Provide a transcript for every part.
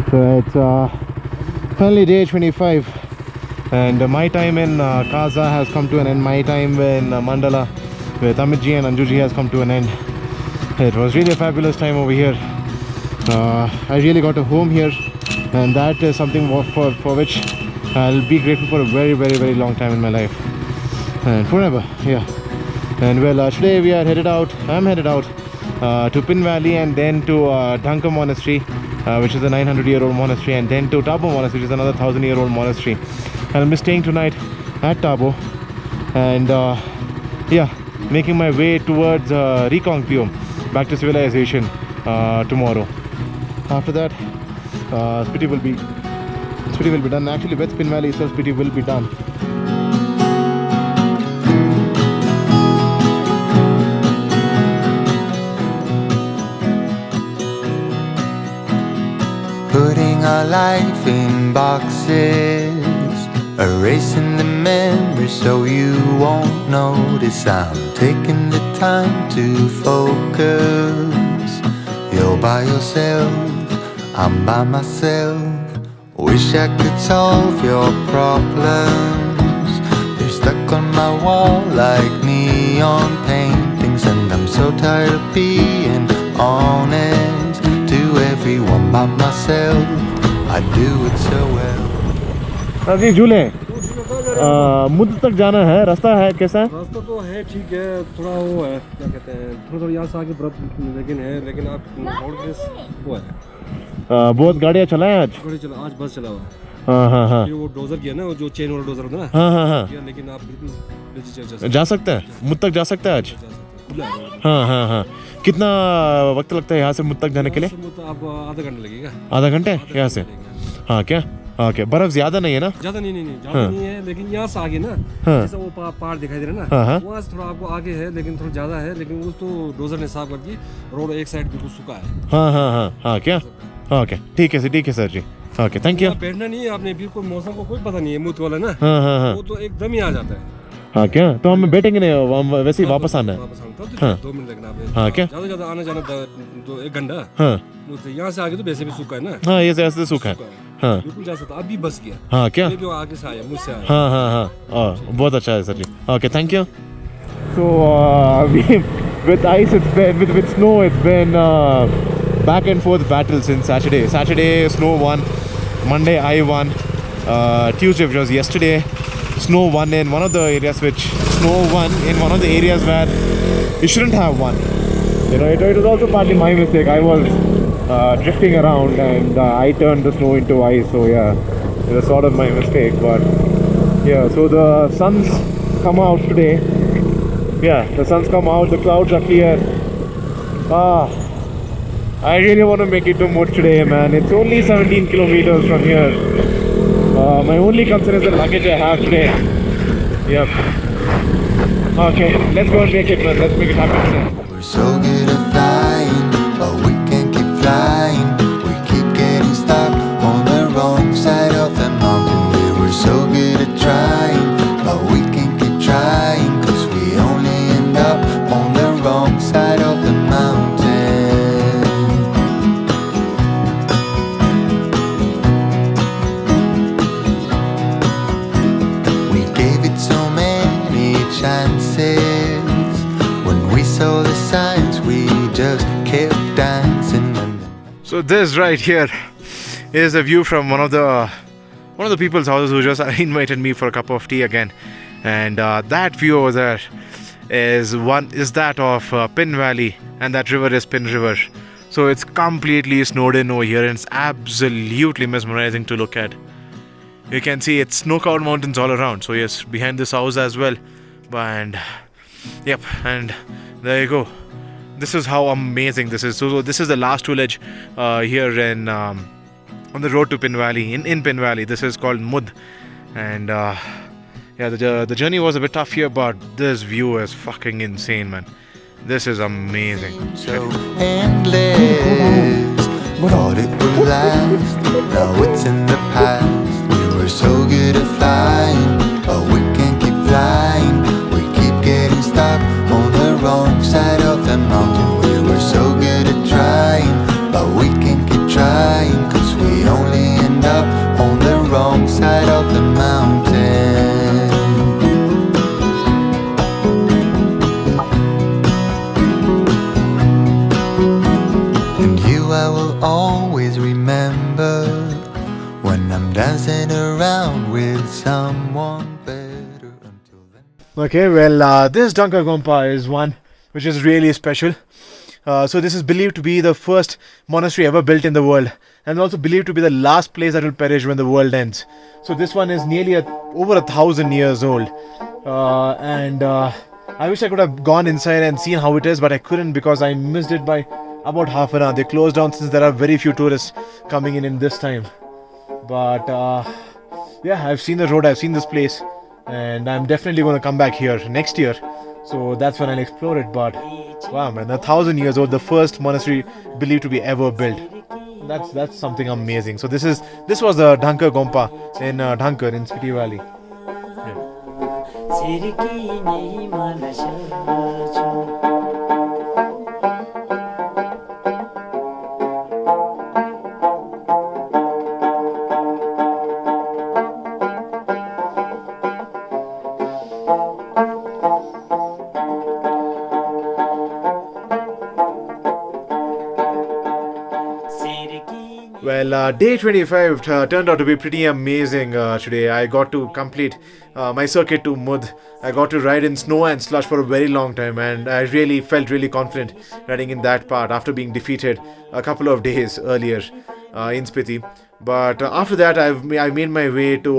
So it's finally day 25, and my time in Kaza has come to an end. My time in Mandala with Amitji and Anjuji has come to an end. It was really a fabulous time over here. I really got a home here, and that is something for which I'll be grateful for a very, very, very long time in my life, and forever. Yeah. And well, today we are headed out. I'm headed out to Spiti Valley, and then to Dhanka Monastery, which is a 900-year-old monastery, and then to Tabo Monastery, which is another 1,000-year-old monastery. And I'll be staying tonight at Tabo, and yeah, making my way towards Reconquio, back to civilization tomorrow. After that, Spiti will be done. Actually, with Spiti Valley itself, Spiti will be done. Putting our life in boxes, erasing the memories so you won't notice. I'm taking the time to focus. You're by yourself, I'm by myself. Wish I could solve your problems. They're stuck on my wall like neon paintings, and I'm so tired of being honest to everyone by myself. I do it so well. अभी झूले मुद्द तक जाना है, रास्ता है कैसा है? रास्ता तो है ठीक है, थोड़ा वो है क्या कहते हैं, थोड़ा यहाँ से आगे बर्फ लेकिन आप रोड वो है। बहुत गाड़ियाँ चलाएं आज? गाड़ी चला, आज बस चला हुआ। हाँ। वो डोजर किया ना, वो जो चेन वाला डोजर होता है ना। हाँ। लेकिन आप बिल्कुल जा सकते हैं, मुद्द तक जा सकते हैं आज? हाँ। कितना वक्त लगता है यहाँ से मुद्द तक जाने के लिए? आपको आधा घंटा लगेगा। आधा घंटे यहाँ से? हाँ क्या? ओके, बर्फ ज्यादा नहीं है ना? ज्यादा नहीं है, लेकिन यहाँ से आगे ना, जैसा वो पहाड़ दिखाई दे रहा है ना, वहाँ से थोड़ा आपको आगे है, लेकिन थोड़ा ज्यादा है, लेकिन वो तो डोजर ने साफ करके रोड एक साइड बिल्कुल सूखा है। हाँ क्या? ओके, ठीक है सर जी। Okay, thank you. बैठना नहीं है आपने, बिल्कुल मौसम को कोई पता नहीं है, मुद्द वाला ना। हाँ। वो तो एकदम ही आ जाता है। हाँ क्या? तो हम बैठेंगे नहीं, हम वैसे ही वापस आना है? हाँ, 2 मिनट लगना आपने। हाँ क्या? ज्यादा आना जाना 1 घंटा। हाँ, यहाँ से आगे तो वैसे भी सूखा है ना। हाँ, ये ऐसे सूखा है। हाँ, बिल्कुल जा सकता। अभी बस किया। हाँ क्या? जो आगे से आया, मुझसे आया। हाँ। बहुत अच्छा है सर जी। Okay, thank you. So with ice, it's been with snow, it's been back and forth battle since Saturday. Saturday snow won, Monday I won, Tuesday, which was yesterday, snow won in one of the areas where you shouldn't have won. You know, it was also partly my mistake. I was drifting around and I turned the snow into ice. So yeah, it was sort of my mistake. But yeah, so the sun's come out today. Yeah, the sun's come out. The clouds are clear. I really want to make it to Mud today, man. It's only 17 kilometers from here. My only concern is the luggage I have today. Yep. Okay, let's go and make it, man. Let's make it happen. We're so good at flying, but we can't keep flying. We keep getting stuck on the wrong side of the mountain. We were so good at trying, but we can't keep trying, 'cause we only end up on the wrong side of the mountain. We gave it so many chances. When we saw the signs, we just kept dancing. So this right here is a view from one of the people's houses who just invited me for a cup of tea again, and that view over there is that of Spiti Valley, and that river is Spin River. So it's completely snowed in over here, and it's absolutely mesmerizing to look at. You can see it's snow-covered mountains all around. So yes, behind this house as well, and yep, and there you go. This is how amazing this is. So this is the last village here in on the road to Spiti Valley. In Spiti Valley, this is called Mud, and yeah, the journey was a bit tough here, but this view is fucking insane, man. This is amazing. So endless, thought it would last. Now it's in the past. We were so good at flying, but we can't keep flying. We keep getting stuck on the wrong side of the mountain. We were so good at trying, but we can't keep trying, 'cause we only you I will always remember when I'm dancing around with someone better. Until then. Okay, well, this Danka Gompa is one which is really special. So this is believed to be the first monastery ever built in the world, and also believed to be the last place that will perish when the world ends. So this one is nearly over 1,000 years old, and I wish I could have gone inside and seen how it is, but I couldn't because I missed it by about half an hour. They closed down since there are very few tourists coming in this time. But yeah, I've seen the road, I've seen this place, and I'm definitely going to come back here next year. So that's when I'll explore it. But wow, man, 1,000 years old, the first monastery believed to be ever built. That's something amazing. So this was the Dhankar Gompa in Dhankar in Spiti Valley. Well, day 25 turned out to be pretty amazing today. I got to complete my circuit to Mud. I got to ride in snow and slush for a very long time, and I really felt really confident riding in that part after being defeated a couple of days earlier in Spiti. But after that, I made my way to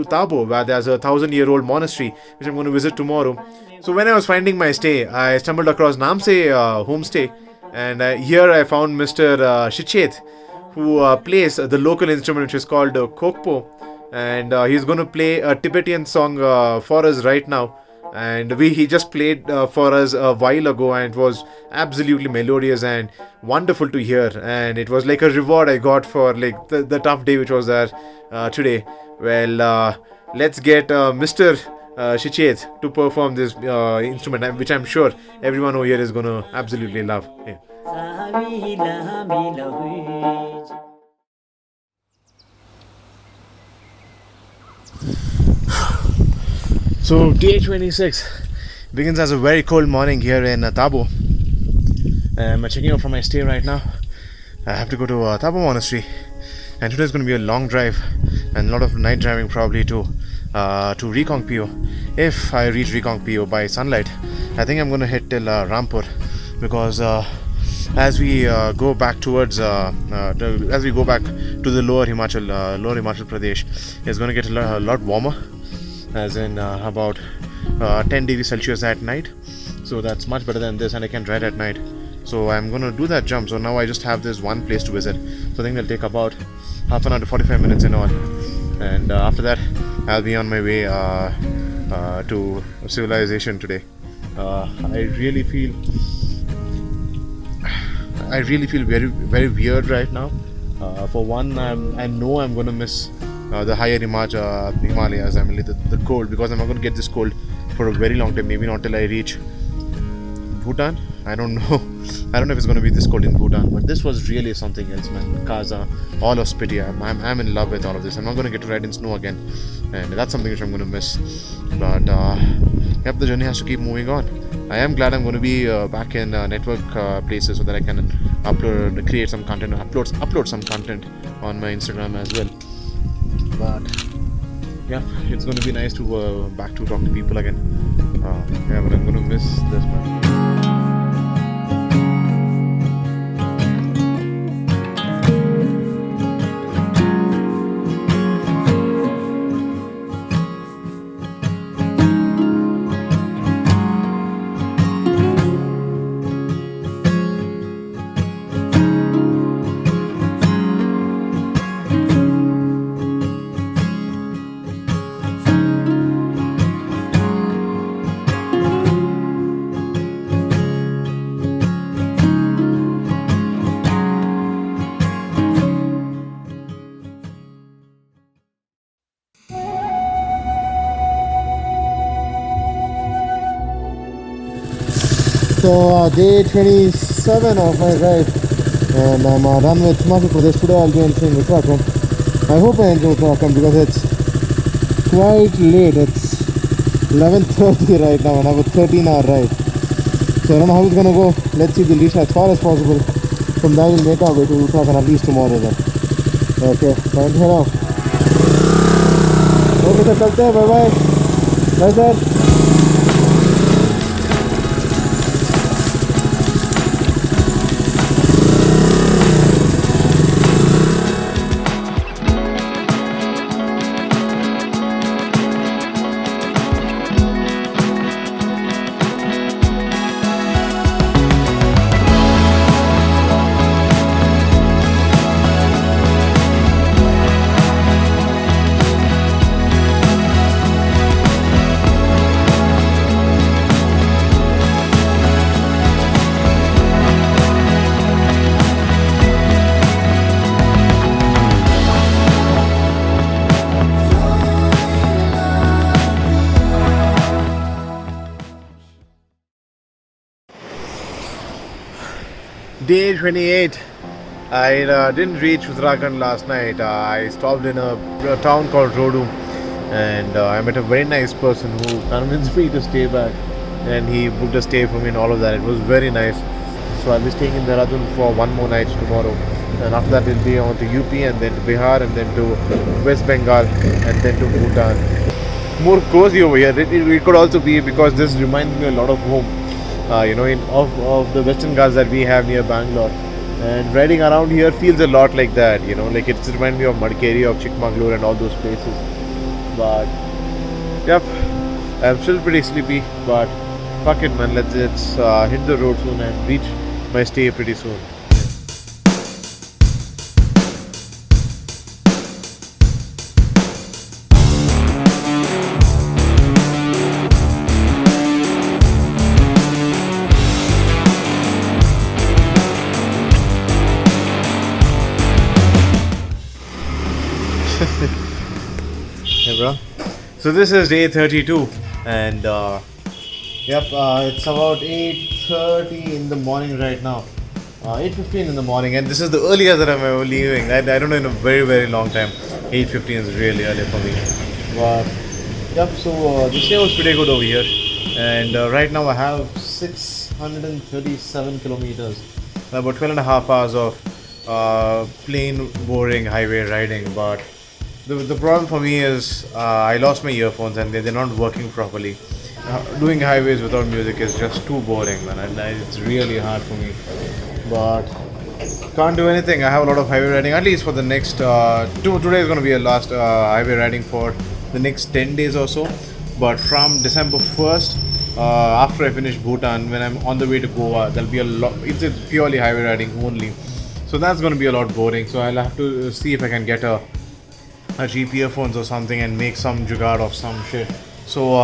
Tabo, where there's a 1,000-year-old monastery which I'm going to visit tomorrow. So when I was finding my stay, I stumbled across Namse homestay, and here I found Mr. Shichet, who plays the local instrument which is called kokpo, and he's going to play a Tibetan song for us right now. And he just played for us a while ago, and it was absolutely melodious and wonderful to hear, and it was like a reward I got for like the tough day which was there today. Well, let's get Mr. Shichet to perform this instrument, which I'm sure everyone over here is going to absolutely love. Yeah. So day 26 begins as a very cold morning here in Tabo. I'm checking out from my stay right now. I have to go to Tabo Monastery, and today is going to be a long drive and a lot of night driving probably to Rekongpio. If I reach Rekongpio by sunlight, I think I'm going to head till Rampur, because as we go back towards as we go back to the lower Himachal Pradesh, it's going to get a lot warmer, as in about 10 degrees Celsius at night. So that's much better than this, and I can ride at night. So I'm going to do that jump. So now I just have this one place to visit, so I think it'll take about half an hour to 45 minutes in all, and after that I'll be on my way to civilization today. I really feel very, very weird right now. For one, I know I'm going to miss the higher Himalayas. I mean, the cold, because I'm not going to get this cold for a very long time. Maybe not till I reach Bhutan. I don't know. I don't know if it's going to be this cold in Bhutan, but this was really something else, man. Kaza, all of Spiti. I'm in love with all of this. I'm not going to get to ride in snow again, and that's something which I'm going to miss. But yep, the journey has to keep moving on. I am glad I'm going to be back in network places, so that I can create some content, upload some content on my Instagram as well. But yeah, it's going to be nice to back to talk to people again. Yeah, but I'm going to miss this, man. So day 27 of my ride, and I'm done with Himachal Pradesh. Today I'll be entering Uttarakhand. I hope I enter Uttarakhand because it's quite late. It's 11:30 right now, and I have a 13-hour ride. So I don't know how it's gonna go. Let's see if we'll reach as far as possible. from Bangalore make our way to Uttarakhand at least tomorrow then. Okay, time to head off. Okay sir, चलते हैं, bye bye. Bye sir. Day 28. I didn't reach Uttarakhand last night. I stopped in a town called Rodu, and I met a very nice person who convinced me to stay back, and he booked a stay for me and all of that. It was very nice. So I'll be staying in Dehradun for one more night tomorrow, and after that we'll be on to UP and then to Bihar and then to West Bengal and then to Bhutan. More cozy over here. It could also be because this reminds me a lot of home. Of the Western Ghats that we have near Bangalore, and riding around here feels a lot like that. Like it reminds me of Madikeri, of Chikmagalur, and all those places. But yep, I'm still pretty sleepy. But fuck it, man. Let's hit the road soon and reach my stay pretty soon. Hey bro, so this is day 32 and it's about 8:30 in the morning right now, 8:15 in the morning, and this is the earliest that I'm ever leaving. I don't know, in a very very long time 8:15 is really early for me. But so the stay was pretty good over here, and right now I have 637 kilometers, about 12 and a half hours of plain boring highway riding. But the problem for me is I lost my earphones and they're not working properly. Doing highways without music is just too boring, man, and it's really hard for me. But can't do anything. I have a lot of highway riding, at least for the next today is going to be a last highway riding for the next 10 days or so. But from December 1st, after I finish Bhutan, when I'm on the way to Goa, there'll be a lot. It's purely highway riding only, so that's going to be a lot boring. So I'll have to see if I can get a cheap earphones or something and make some jugaad of some shit. So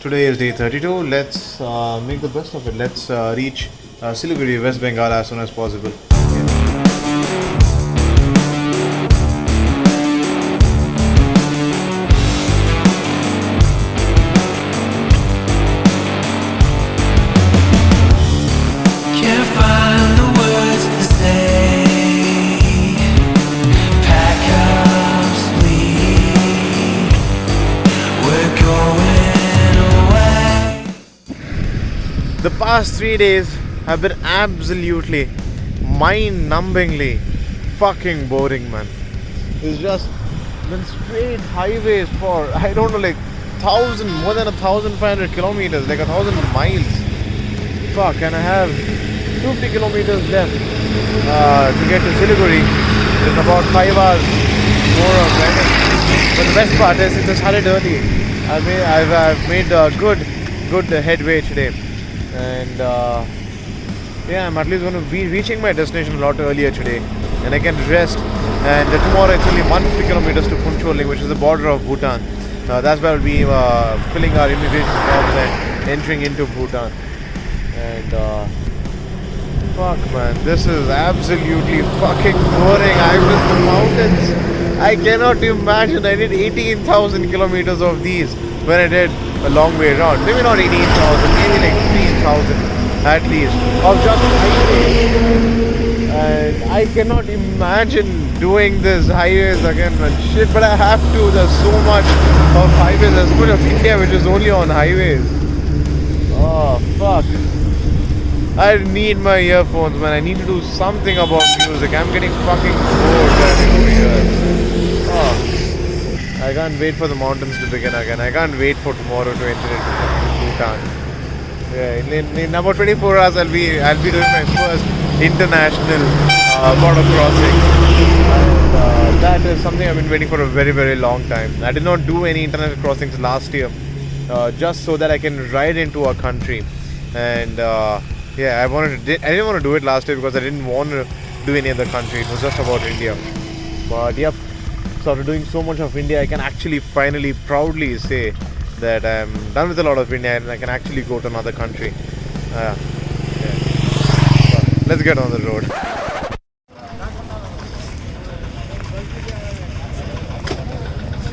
today is day 32. Let's make the best of it. Let's reach Siliguri, West Bengal as soon as possible. The past 3 days have been absolutely mind-numbingly fucking boring, man. It's just been straight highways for, I don't know, like more than 1,500 kilometers, like 1,000 miles. Fuck, and I have 50 kilometers left to get to Siliguri. It's about 5 hours more of riding. But the best part is it started early. I've made good headway today. And I'm at least going to be reaching my destination a lot earlier today, and I can rest. And tomorrow it's only 150 kilometers to Phuncholing, which is the border of Bhutan. That's where we'll be filling our immigration forms and entering into Bhutan. And fuck, man, this is absolutely fucking boring. I miss the mountains. I cannot imagine. I did 18,000 kilometers of these when I did a long way around. Maybe not 18,000, maybe like 3,000 at least of just highways. And I cannot imagine doing this highways again, man. Shit, but I have to. There's so much of highways. There's so much of India which is only on highways. Oh fuck. I need my earphones, man. I need to do something about music. I'm getting fucking bored driving over here. Oh, I can't wait for the mountains to begin again. I can't wait for tomorrow to enter into Bhutan. Yeah, in about 24 hours, I'll be doing my first international border crossing. And that is something I've been waiting for a very, very long time. I did not do any international crossings last year, just so that I can ride into a country. And yeah, I didn't want to do it last year because I didn't want to do any other country. It was just about India. But yep, so after doing so much of India, I can actually finally proudly say that I'm done with a lot of India and I can actually go to another country. Yeah. So, let's get on the road.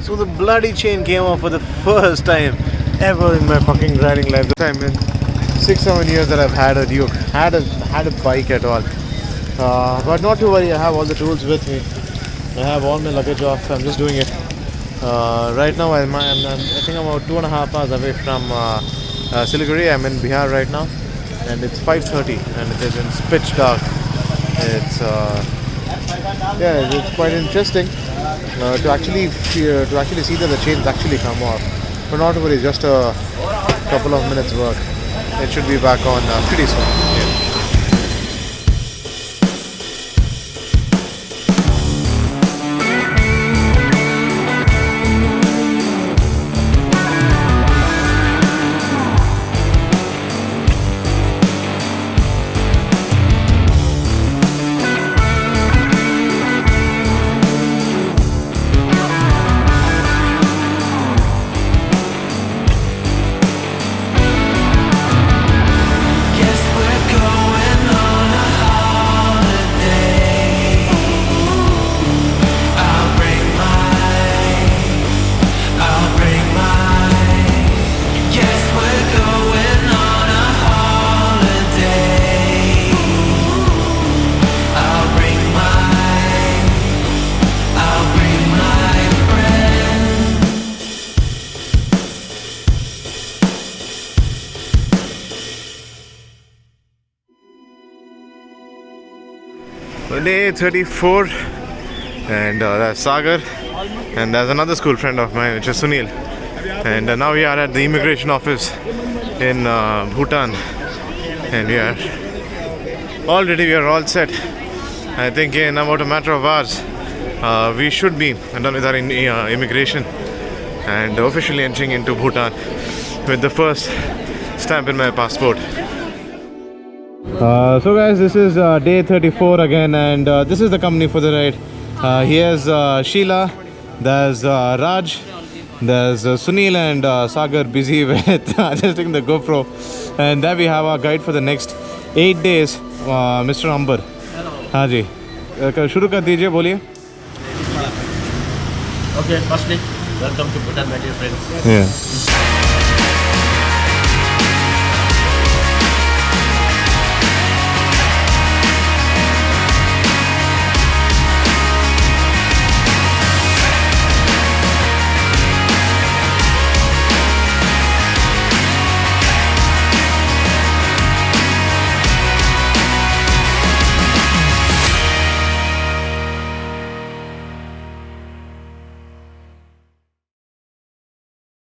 So the bloody chain came off for the first time ever in my fucking driving life. This time in 6-7 years that I've had a Duke, had a bike at all. But not to worry, I have all the tools with me. I have all my luggage off. I'm just doing it. Right now, I think I'm about 2.5 hours away from Siliguri. I'm in Bihar right now, and it's 5:30, and it is in pitch dark. It's it's quite interesting to actually see that the chains actually come off. But not to worry, just a couple of minutes work. It should be back on pretty soon. Yeah. Day 34, and that's Sagar, and there's another school friend of mine, which is Sunil. And now we are at the immigration office in Bhutan, and we are all set. I think in about a matter of hours we should be done with our immigration and officially entering into Bhutan with the first stamp in my passport. So guys, this is day 34 again, and this is the company for the ride. Here's Sheila, there's Raj, there's Sunil and Sagar busy with adjusting the GoPro, and there we have our guide for the next 8 days, Mr. Amber. हाँ जी, शुरू कर दीजिए, बोलिए. Okay, firstly, welcome to Bhutan, my dear friends. Yeah.